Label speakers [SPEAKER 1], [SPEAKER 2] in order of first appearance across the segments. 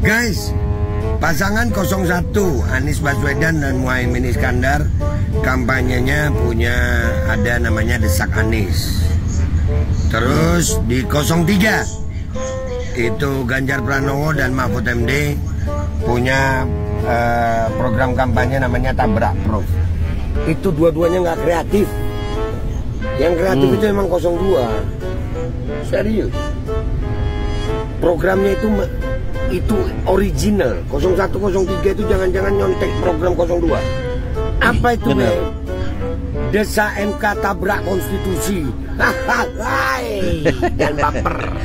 [SPEAKER 1] Guys, pasangan 01 Anies Baswedan dan Muhaimin Iskandar kampanyenya punya ada namanya Desak Anies. Terus di 03 itu Ganjar Pranowo dan Mahfud MD punya program kampanye namanya Tabrak Prof. Itu dua-duanya nggak kreatif. Yang kreatif itu emang 02. Serius. Programnya itu original. 01 03 itu jangan-jangan nyontek program 02. Apa itu? Desa MK tabrak konstitusi. Hahaha. Dan baper.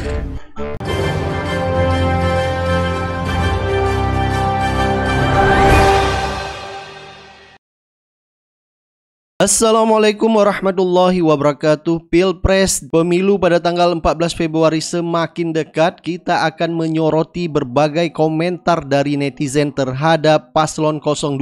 [SPEAKER 2] Assalamualaikum warahmatullahi wabarakatuh. Pilpres pemilu pada tanggal 14 Februari semakin dekat. Kita akan menyoroti berbagai komentar dari netizen terhadap paslon 02.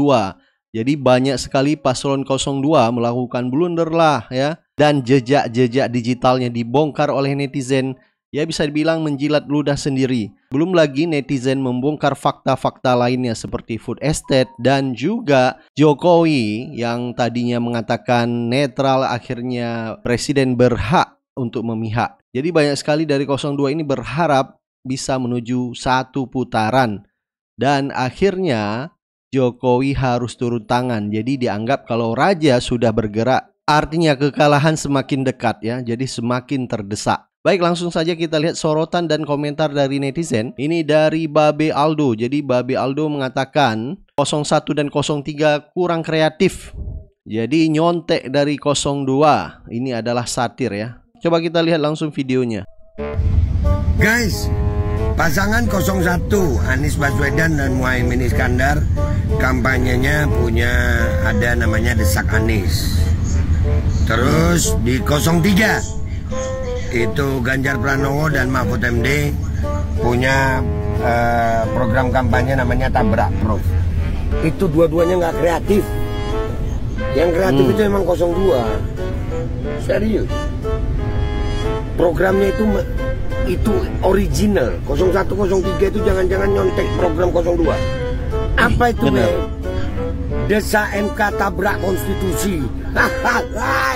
[SPEAKER 2] Jadi banyak sekali paslon 02 melakukan blunder lah ya. Dan jejak-jejak digitalnya dibongkar oleh netizen. Ya bisa dibilang menjilat ludah sendiri. Belum lagi netizen membongkar fakta-fakta lainnya seperti food estate dan juga Jokowi yang tadinya mengatakan netral akhirnya presiden berhak untuk memihak. Jadi banyak sekali dari 02 ini berharap bisa menuju satu putaran dan akhirnya Jokowi harus turun tangan. Jadi dianggap kalau raja sudah bergerak artinya kekalahan semakin dekat ya. Jadi semakin terdesak. Baik, langsung saja kita lihat sorotan dan komentar dari netizen. Ini dari Babe Aldo. Jadi Babe Aldo mengatakan 01 dan 03 kurang kreatif. Jadi nyontek dari 02. Ini adalah satir ya. Coba kita lihat langsung videonya.
[SPEAKER 1] Guys, pasangan 01 Anies Baswedan dan Muhaimin Iskandar kampanyenya punya ada namanya Desak Anies. Terus di 03 itu Ganjar Pranowo dan Mahfud MD punya program kampanye namanya Tabrak Prof. Itu dua-duanya nggak kreatif. Yang kreatif itu emang 02. Serius. Programnya itu original. 01 03 itu jangan-jangan nyontek program 02. Apa itu? Desa MK tabrak konstitusi. Hahaha.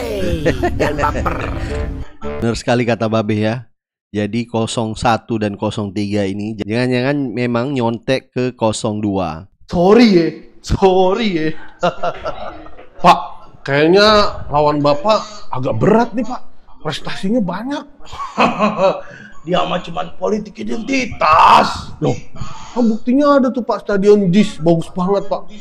[SPEAKER 1] Dan baper.
[SPEAKER 2] Benar sekali kata Babe ya. Jadi 01 dan 03 ini jangan-jangan memang nyontek ke 02.
[SPEAKER 3] Sorry ya. Pak, kayaknya lawan Bapak agak berat nih Pak. Prestasinya banyak.
[SPEAKER 4] Dia mah cuman politik identitas.
[SPEAKER 3] Loh, kan buktinya ada tuh Pak, Stadion JIS bagus banget Pak.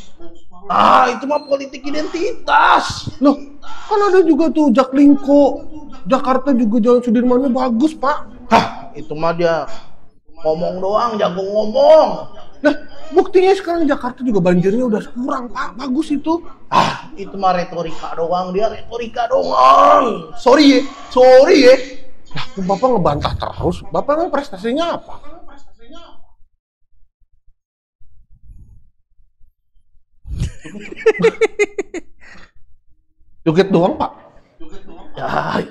[SPEAKER 4] Ah, itu mah politik identitas.
[SPEAKER 3] Loh, kan ada juga tuh Jaklingko. Jakarta juga Jalan Sudirmannya bagus Pak.
[SPEAKER 4] Hah, itu mah dia ngomong doang, jago ngomong.
[SPEAKER 3] Nah, buktinya sekarang Jakarta juga banjirnya udah kurang Pak, bagus itu.
[SPEAKER 4] Ah, itu mah retorika doang, dia retorika doang.
[SPEAKER 3] Sorry ya. Nah, Bapak ngebantah terus. Bapak kan prestasinya apa? Joget doang Pak.
[SPEAKER 4] Ya.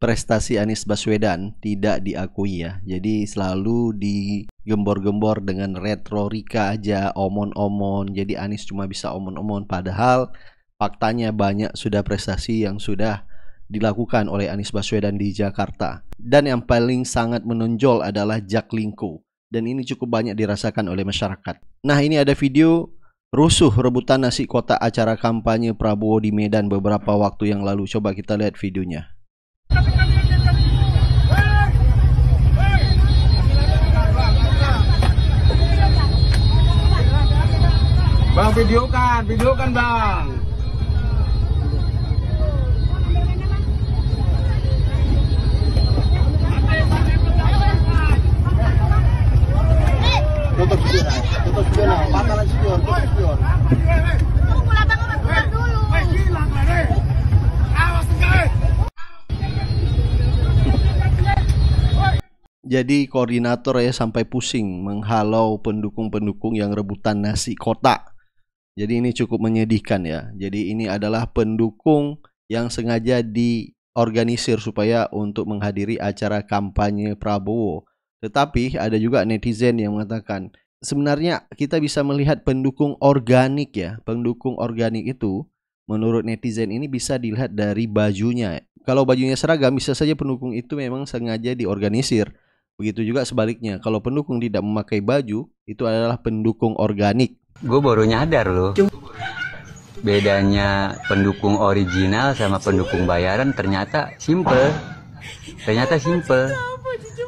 [SPEAKER 2] Prestasi Anies Baswedan tidak diakui ya. Jadi selalu digembor-gembor dengan retorika aja, omon-omon. Jadi Anies cuma bisa omon-omon. Padahal faktanya banyak sudah prestasi yang sudah dilakukan oleh Anies Baswedan di Jakarta. Dan yang paling sangat menonjol adalah Jaklingko. Dan ini cukup banyak dirasakan oleh masyarakat. Nah, ini ada video rusuh rebutan nasi kotak acara kampanye Prabowo di Medan beberapa waktu yang lalu. Coba kita lihat videonya.
[SPEAKER 5] Bang, videokan bang. Tutup spion, patalan spion.
[SPEAKER 2] Jadi koordinator ya sampai pusing menghalau pendukung-pendukung yang rebutan nasi kotak. Jadi ini cukup menyedihkan ya. Jadi ini adalah pendukung yang sengaja diorganisir supaya untuk menghadiri acara kampanye Prabowo. Tetapi ada juga netizen yang mengatakan sebenarnya kita bisa melihat pendukung organik ya. Pendukung organik itu menurut netizen ini bisa dilihat dari bajunya. Kalau bajunya seragam bisa saja pendukung itu memang sengaja diorganisir. Begitu juga sebaliknya, kalau pendukung tidak memakai baju itu adalah pendukung organik.
[SPEAKER 6] Gue baru nyadar loh, bedanya pendukung original sama pendukung bayaran ternyata simple.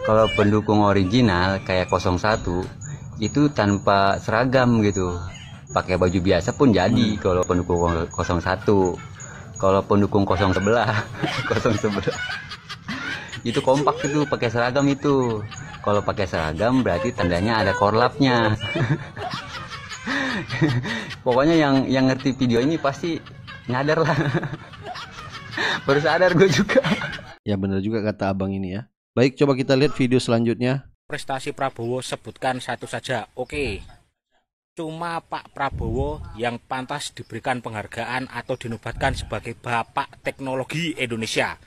[SPEAKER 6] Kalau pendukung original kayak 01 itu tanpa seragam gitu, pakai baju biasa pun jadi. Kalau pendukung 01, kalau pendukung 011 itu kompak itu pakai seragam itu. Kalau pakai seragam berarti tandanya ada korlapnya. Pokoknya yang ngerti video ini pasti nyadar lah. Baru sadar gue juga.
[SPEAKER 2] Ya benar juga kata abang ini ya. Baik, coba kita lihat video selanjutnya.
[SPEAKER 7] Prestasi Prabowo sebutkan satu saja. Oke. Cuma Pak Prabowo yang pantas diberikan penghargaan atau dinobatkan sebagai Bapak Teknologi Indonesia.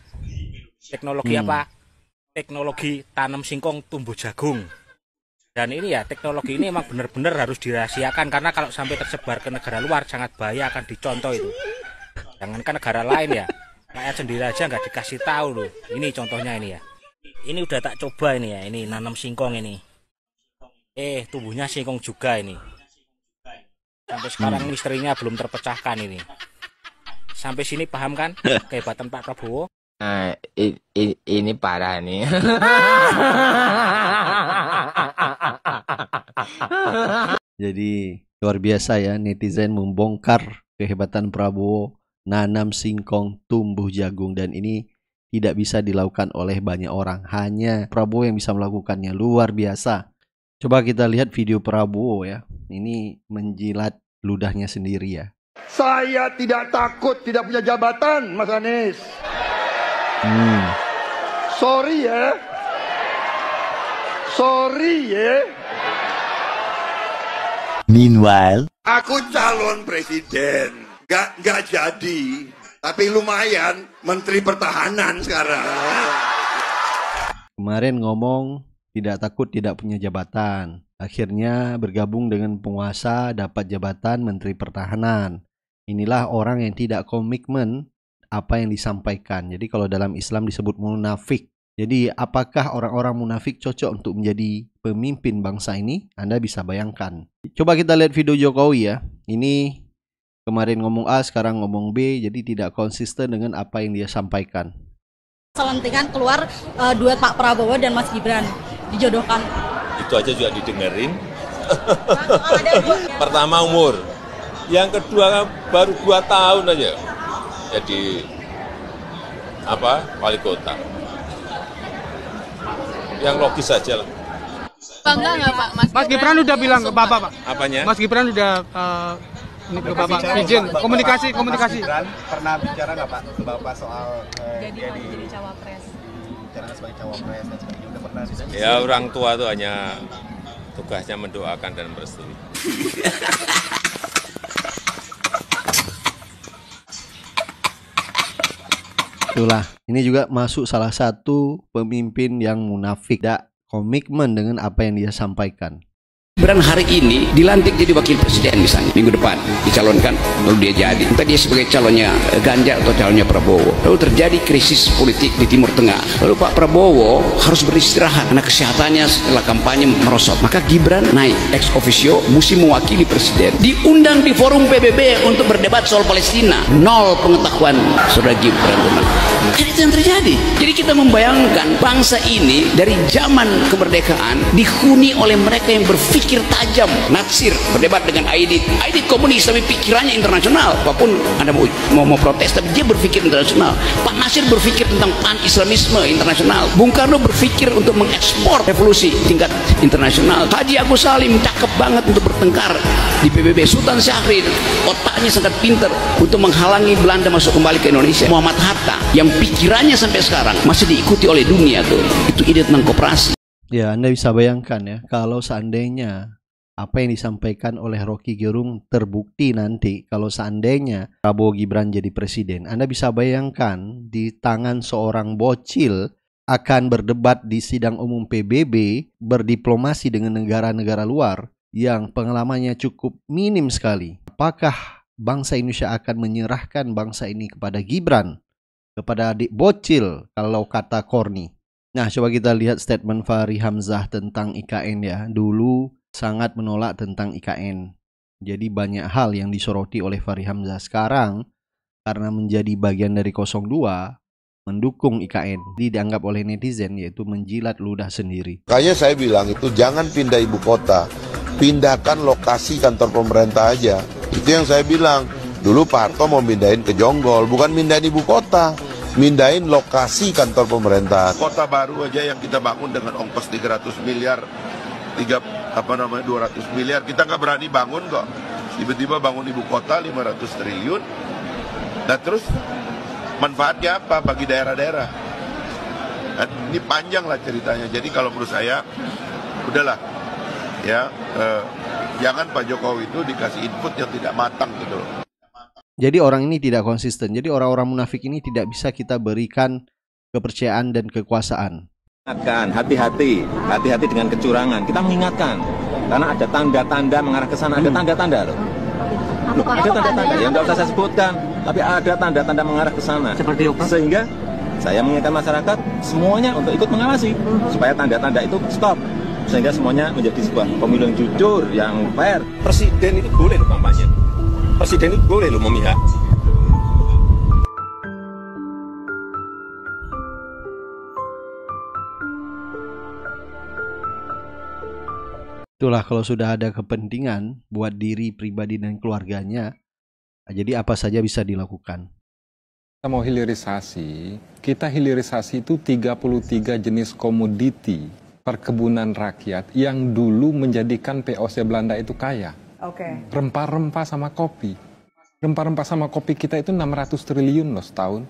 [SPEAKER 7] Teknologi apa? Teknologi tanam singkong tumbuh jagung. Dan ini ya, teknologi ini emang benar-benar harus dirahasiakan, karena kalau sampai tersebar ke negara luar sangat bahaya, akan dicontoh itu. Jangankan negara lain ya, rakyat sendiri aja nggak dikasih tahu loh. Ini contohnya ini ya. Ini udah tak coba ini ya, ini nanam singkong ini. Tumbuhnya singkong juga ini. Sampai sekarang misterinya belum terpecahkan ini. Sampai sini paham kan kehebatan Pak Prabowo?
[SPEAKER 5] Ini parah nih.
[SPEAKER 2] Jadi luar biasa ya, netizen membongkar kehebatan Prabowo nanam singkong tumbuh jagung, dan ini tidak bisa dilakukan oleh banyak orang, hanya Prabowo yang bisa melakukannya. Luar biasa. Coba kita lihat video Prabowo ya. Ini menjilat ludahnya sendiri ya.
[SPEAKER 8] Saya tidak takut tidak punya jabatan, Mas Anies. Sorry ya.
[SPEAKER 9] Meanwhile,
[SPEAKER 8] aku calon presiden. Gak jadi. Tapi lumayan Menteri Pertahanan sekarang.
[SPEAKER 2] Kemarin ngomong tidak takut tidak punya jabatan. Akhirnya bergabung dengan penguasa dapat jabatan Menteri Pertahanan. Inilah orang yang tidak komitmen apa yang disampaikan. Jadi kalau dalam Islam disebut munafik. Jadi apakah orang-orang munafik cocok untuk menjadi pemimpin bangsa ini? Anda bisa bayangkan. Coba kita lihat video Jokowi ya. Ini kemarin ngomong A, sekarang ngomong B. Jadi tidak konsisten dengan apa yang dia sampaikan.
[SPEAKER 10] Selentingan keluar duet Pak Prabowo dan Mas Gibran dijodohkan.
[SPEAKER 11] Itu aja juga didengerin. Pertama umur. Yang kedua baru 2 tahun aja. Jadi wali kota. Yang logis saja lah.
[SPEAKER 12] Bangga nggak Pak? Mas Gibran udah bilang ke Bapak Pak?
[SPEAKER 11] Apanya?
[SPEAKER 12] Mas Gibran udah ini ke Bapak izin komunikasi.
[SPEAKER 13] Mas Gibran pernah bicara nggak Pak ke Bapak soal jadi cawapres? Bicara sebagai cawapres dan sebagainya, udah pernah?
[SPEAKER 11] Ya orang tua itu hanya tugasnya mendoakan dan merestui.
[SPEAKER 2] Itulah, ini juga masuk salah satu pemimpin yang munafik, tidak komitmen dengan apa yang dia sampaikan.
[SPEAKER 14] Gibran hari ini dilantik jadi wakil presiden misalnya, minggu depan dicalonkan, lalu dia jadi. Entah dia sebagai calonnya Ganjar atau calonnya Prabowo. Lalu terjadi krisis politik di Timur Tengah. Lalu Pak Prabowo harus beristirahat karena kesehatannya setelah kampanye merosot. Maka Gibran naik ex officio, mesti mewakili presiden. Diundang di forum PBB untuk berdebat soal Palestina. Nol pengetahuan saudara Gibran. Jadi itu yang terjadi. Jadi kita membayangkan bangsa ini dari zaman kemerdekaan dihuni oleh mereka yang berpikir tajam. Natsir berdebat dengan Aidit komunis tapi pikirannya internasional. Walaupun Anda mau protes tapi dia berpikir internasional. Pak Nasir berpikir tentang pan-islamisme internasional. Bung Karno berpikir untuk mengekspor revolusi tingkat internasional. Haji Agus Salim cakep banget untuk bertengkar di PBB. Sultan Syahrir otaknya sangat pintar untuk menghalangi Belanda masuk kembali ke Indonesia. Muhammad Hatta yang pikirannya sampai sekarang masih diikuti oleh dunia tuh. Itu ide tentang koperasi.
[SPEAKER 2] Ya, Anda bisa bayangkan ya, kalau seandainya apa yang disampaikan oleh Rocky Gerung terbukti nanti, kalau seandainya Prabowo Gibran jadi presiden, Anda bisa bayangkan di tangan seorang bocil akan berdebat di sidang umum PBB, berdiplomasi dengan negara-negara luar yang pengalamannya cukup minim sekali. Apakah bangsa Indonesia akan menyerahkan bangsa ini kepada Gibran, kepada adik bocil kalau kata Korni? Nah, coba kita lihat statement Fahri Hamzah tentang IKN ya. Dulu sangat menolak tentang IKN. Jadi banyak hal yang disoroti oleh Fahri Hamzah. Sekarang karena menjadi bagian dari 02, mendukung IKN. Jadi dianggap oleh netizen yaitu menjilat ludah sendiri.
[SPEAKER 9] Makanya saya bilang itu jangan pindah ibu kota, pindahkan lokasi kantor pemerintah aja. Itu yang saya bilang. Dulu Pak Harto mau pindahin ke Jonggol, bukan pindahin ibu kota, mindahin lokasi kantor pemerintah. Kota baru aja yang kita bangun dengan ongkos 300 miliar, 200 miliar, kita nggak berani bangun kok. Tiba-tiba bangun ibu kota 500 triliun. Nah terus manfaatnya apa bagi daerah-daerah? Nah, ini panjang lah ceritanya. Jadi kalau menurut saya, udahlah, ya jangan Pak Jokowi itu dikasih input yang tidak matang gitu loh.
[SPEAKER 2] Jadi orang ini tidak konsisten. Jadi orang-orang munafik ini tidak bisa kita berikan kepercayaan dan kekuasaan.
[SPEAKER 15] Hati-hati dengan kecurangan. Kita mengingatkan karena ada tanda-tanda mengarah ke sana, ada tanda-tanda loh. Ada tanda-tanda yang nggak usah saya sebutkan, tapi ada tanda-tanda mengarah ke sana. Seperti apa? Sehingga saya mengingatkan masyarakat semuanya untuk ikut mengawasi supaya tanda-tanda itu stop, sehingga semuanya menjadi sebuah pemilu yang jujur, yang fair.
[SPEAKER 11] Presiden itu boleh loh kampanye. Presiden itu boleh loh memihak.
[SPEAKER 2] Itulah kalau sudah ada kepentingan buat diri pribadi dan keluarganya, jadi apa saja bisa dilakukan.
[SPEAKER 16] Kita mau hilirisasi, kita hilirisasi itu 33 jenis komoditi perkebunan rakyat yang dulu menjadikan POC Belanda itu kaya. Rempah-rempah sama kopi. Rempah-rempah sama kopi kita itu 600 triliun loh setahun.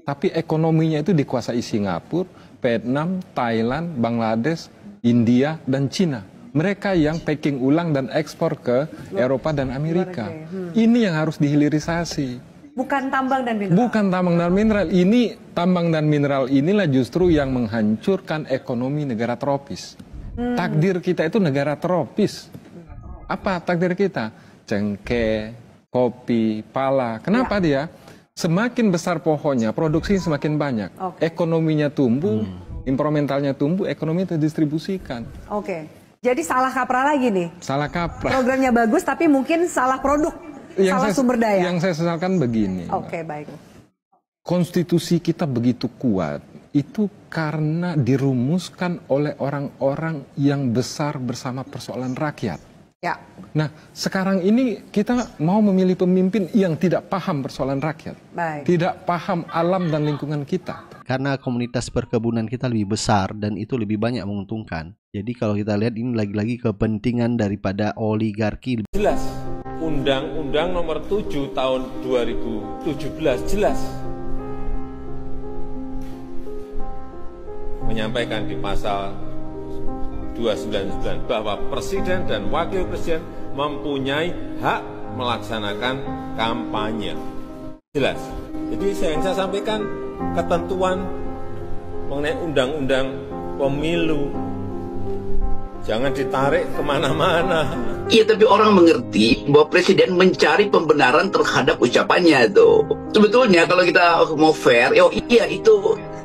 [SPEAKER 16] Tapi ekonominya itu dikuasai Singapura, Vietnam, Thailand, Bangladesh, India, dan Cina. Mereka yang packing ulang dan ekspor ke Eropa dan Amerika. Ini yang harus dihilirisasi.
[SPEAKER 17] Bukan tambang dan mineral.
[SPEAKER 16] Bukan tambang dan mineral. Ini tambang dan mineral inilah justru yang menghancurkan ekonomi negara tropis. Takdir kita itu negara tropis. Apa takdir kita? Cengkeh, kopi, pala. Kenapa dia? Semakin besar pohonnya, produksi semakin banyak. Ekonominya tumbuh, implementalnya tumbuh, ekonomi terdistribusikan.
[SPEAKER 17] Jadi salah kaprah lagi nih.
[SPEAKER 16] Salah kaprah.
[SPEAKER 17] Programnya bagus tapi mungkin salah produk, salah sumber daya.
[SPEAKER 16] Yang saya sesalkan begini.
[SPEAKER 17] Baik.
[SPEAKER 16] Konstitusi kita begitu kuat, itu karena dirumuskan oleh orang-orang yang besar bersama persoalan rakyat. Nah, sekarang ini kita mau memilih pemimpin yang tidak paham persoalan rakyat. Tidak paham alam dan lingkungan kita.
[SPEAKER 2] Karena komunitas perkebunan kita lebih besar dan itu lebih banyak menguntungkan. Jadi kalau kita lihat ini lagi-lagi kepentingan daripada oligarki.
[SPEAKER 11] Jelas, Undang-Undang Nomor 7 Tahun 2017 jelas menyampaikan di pasal 299 bahwa Presiden dan Wakil Presiden mempunyai hak melaksanakan kampanye. Jelas. Jadi yang saya sampaikan ketentuan mengenai undang-undang pemilu jangan ditarik kemana-mana.
[SPEAKER 14] Iya, tapi orang mengerti bahwa Presiden mencari pembenaran terhadap ucapannya itu. Sebetulnya kalau kita mau fair, iya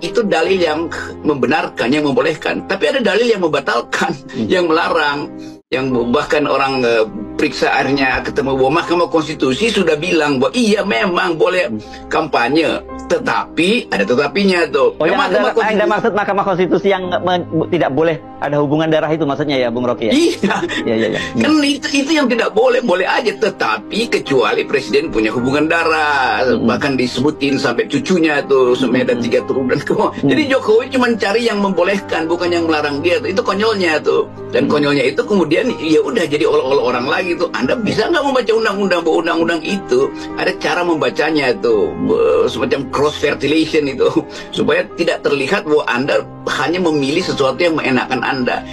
[SPEAKER 14] itu dalil yang membenarkan, yang membolehkan. Tapi ada dalil yang membatalkan, yang melarang, yang bahkan orang periksa akhirnya ketemu bahwa Mahkamah Konstitusi sudah bilang bahwa iya memang boleh kampanye, tetapi ada tetapinya tuh.
[SPEAKER 18] Anda maksud Mahkamah Konstitusi yang tidak boleh ada hubungan darah itu maksudnya ya, Bung Rocky ya? Iya.
[SPEAKER 14] Kan itu yang tidak boleh, boleh aja, tetapi kecuali Presiden punya hubungan darah, bahkan disebutin sampai cucunya tuh, sampai ada 3 turunan. Jadi Jokowi cuma cari yang membolehkan, bukan yang melarang dia tuh. Itu konyolnya tuh. Dan konyolnya itu kemudian ya udah jadi olok-olok orang lagi tuh. Anda bisa nggak membaca undang-undang itu? Ada cara membacanya tuh, semacam cross fertilization itu, supaya tidak terlihat bahwa Anda hanya memilih sesuatu yang mengenakan Anda.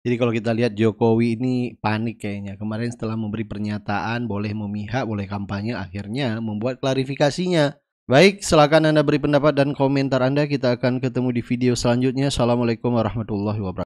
[SPEAKER 2] Jadi kalau kita lihat Jokowi ini panik kayaknya. Kemarin setelah memberi pernyataan boleh memihak, boleh kampanye, akhirnya membuat klarifikasinya. Baik, silakan Anda beri pendapat dan komentar Anda. Kita akan ketemu di video selanjutnya. Assalamualaikum warahmatullahi wabarakatuh.